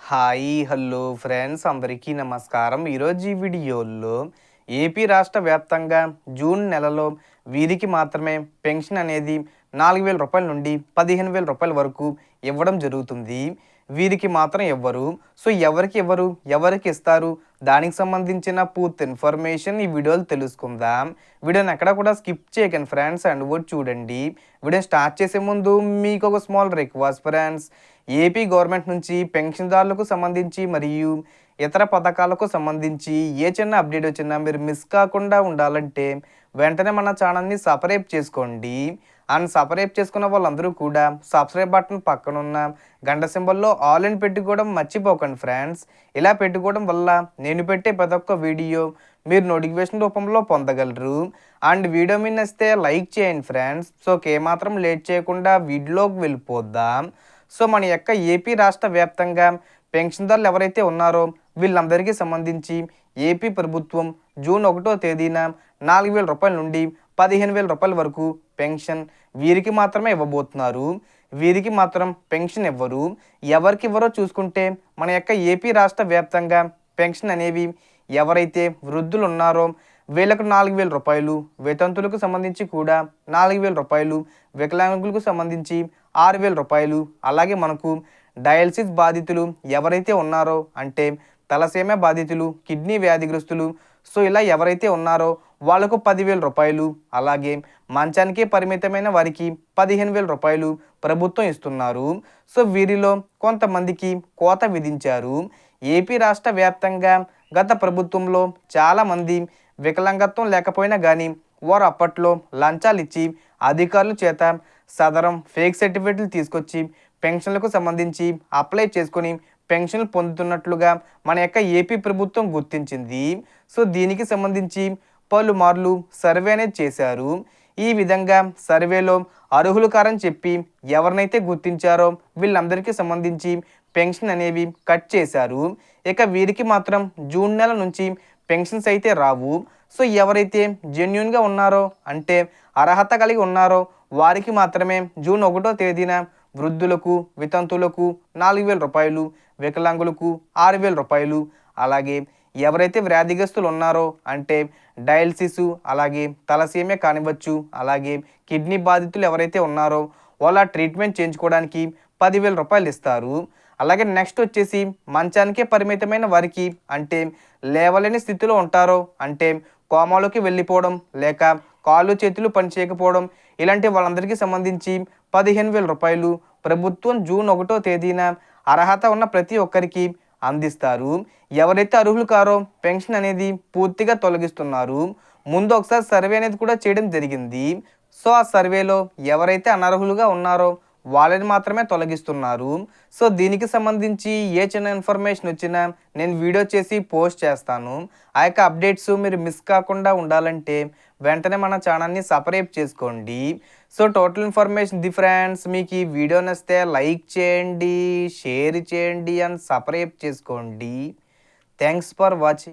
Hi hello friends అందరికీ నమస్కారం. ఈరోజు ఈ వీడియోలో ఏపీ రాష్ట్ర వ్యాప్తంగా జూన్ నెలలో వీరికి మాత్రమే పెన్షన్ అనేది 4,000 రూపాయల నుండి 15,000 రూపాయల వరకు ఇవ్వడం జరుగుతుంది. వీరికి మాత్రం ఇవ్వరు. సో ఎవరికి ఇవ్వరు, ఎవరికి ఇస్తారు, దానికి సంబంధించిన పూర్తి ఇన్ఫర్మేషన్ ఈ వీడియోలో తెలుసుకుందాం. వీడియోని ఎక్కడ కూడా స్కిప్ చేయకండి ఫ్రెండ్స్, అండ్ కూడా చూడండి. వీడియో స్టార్ట్ చేసే ముందు మీకు ఒక small request friends. AP government నుంచి పెన్షన్దారులకు సంబంధించి మరియు ఇతర పథకాలకు సంబంధించి ఏ చిన్న అప్డేట్ వచ్చినా మీరు మిస్ కాకుండా ఉండాలంటే వెంటనే మన ఛానల్ని సబ్స్క్రైబ్ చేసుకోండి. అండ్ సబ్స్క్రైబ్ చేసుకున్న వాళ్ళందరూ కూడా సబ్స్క్రైబ్ బటన్ పక్కన ఉన్న గంట సింబల్లో ఆల్ అని పెట్టుకోవడం మర్చిపోకండి ఫ్రెండ్స్. ఇలా పెట్టుకోవడం వల్ల నేను పెట్టే ప్రతి ఒక్క వీడియో మీరు నోటిఫికేషన్ రూపంలో పొందగలరు. అండ్ వీడియో మీద నచ్చితే లైక్ చేయండి ఫ్రెండ్స్. సో ఏమాత్రం లేట్ చేయకుండా వీడియోలోకి వెళ్ళిపోద్దాం. సో మన యొక్క ఏపీ రాష్ట్ర వ్యాప్తంగా పెన్షన్దారులు ఎవరైతే ఉన్నారో వీళ్ళందరికీ సంబంధించి ఏపీ ప్రభుత్వం జూన్ 1వ తేదీన 4,000 రూపాయల నుండి 15,000 రూపాయల వరకు పెన్షన్ వీరికి మాత్రమే ఇవ్వబోతున్నారు. వీరికి మాత్రం పెన్షన్ ఇవ్వరు. ఎవరికి ఇవ్వరో చూసుకుంటే మన యొక్క ఏపీ రాష్ట్ర వ్యాప్తంగా పెన్షన్ అనేవి ఎవరైతే వృద్ధులు ఉన్నారో వీళ్ళకు 4,000 రూపాయలు, వితంతులకు సంబంధించి కూడా 4,000 రూపాయలు, వికలాంగులకు సంబంధించి 6,000 రూపాయలు, అలాగే మనకు డయాలసిస్ బాధితులు ఎవరైతే ఉన్నారో అంటే తలసేమ బాధితులు, కిడ్నీ వ్యాధిగ్రస్తులు, సో ఇలా ఎవరైతే ఉన్నారో వాళ్ళకు 10,000 రూపాయలు, అలాగే మంచానికే పరిమితమైన వారికి 15,000 రూపాయలు ప్రభుత్వం ఇస్తున్నారు. సో వీరిలో కొంతమందికి కోత విధించారు. ఏపీ రాష్ట్ర వ్యాప్తంగా గత ప్రభుత్వంలో చాలామంది వికలాంగత్వం లేకపోయినా కానీ వారు అప్పట్లో లంచాలు ఇచ్చి అధికారుల చేత సదరం ఫేక్ సర్టిఫికెట్లు తీసుకొచ్చి పెన్షన్లకు సంబంధించి అప్లై చేసుకొని పెన్షన్లు పొందుతున్నట్లుగా మన యొక్క ఏపీ ప్రభుత్వం గుర్తించింది. సో దీనికి సంబంధించి పలుమార్లు సర్వే అనేది చేశారు. ఈ విధంగా సర్వేలో అర్హులు కారని చెప్పి ఎవరినైతే గుర్తించారో వీళ్ళందరికీ సంబంధించి పెన్షన్ అనేవి కట్ చేశారు. ఇక వీరికి మాత్రం జూన్ నెల నుంచి పెన్షన్స్ అయితే రావు. సో ఎవరైతే జెన్యున్గా ఉన్నారో అంటే అర్హత కలిగి ఉన్నారో వారికి మాత్రమే జూన్ 1వ తేదీన వృద్ధులకు, వితంతులకు 4,000 రూపాయలు, వికలాంగులకు 6,000 రూపాయలు, అలాగే ఎవరైతే వ్యాధిగ్రస్తులు ఉన్నారో అంటే డయాలసిస్, అలాగే తలసేమియా కానివ్వచ్చు, అలాగే కిడ్నీ బాధితులు ఎవరైతే ఉన్నారో వాళ్ళ ట్రీట్మెంట్ చేయించుకోవడానికి 10,000 రూపాయలు ఇస్తారు. అలాగే నెక్స్ట్ వచ్చేసి మంచానికే పరిమితమైన వారికి అంటే లేవలేని స్థితిలో ఉంటారో అంటే కోమాలోకి వెళ్ళిపోవడం లేక కాళ్ళు చేతులు పనిచేయకపోవడం ఇలాంటి వాళ్ళందరికీ సంబంధించి 15,000 రూపాయలు ప్రభుత్వం జూన్ 1వ తేదీన అర్హత ఉన్న ప్రతి ఒక్కరికి అందిస్తారు. ఎవరైతే అర్హులు కారో పెన్షన్ అనేది పూర్తిగా తొలగిస్తున్నారు. ముందు ఒకసారి సర్వే అనేది కూడా చేయడం జరిగింది. సో ఆ సర్వేలో ఎవరైతే అనర్హులుగా ఉన్నారో వాళ్ళని మాత్రమే తొలగిస్తున్నారు. సో దీనికి సంబంధించి ఏ చిన్న ఇన్ఫర్మేషన్ వచ్చినా నేను వీడియో చేసి పోస్ట్ చేస్తాను. ఆ యొక్క అప్డేట్స్ మీరు మిస్ కాకుండా ఉండాలంటే వెంటనే మన ఛానల్ని సబ్స్క్రైబ్ చేసుకోండి. So total information the friends. మీకు ఈ వీడియో నచ్చితే లైక్ చేయండి, షేర్ చేయండి అండ్ సబ్స్క్రైబ్ చేసుకోండి. Thanks for watching.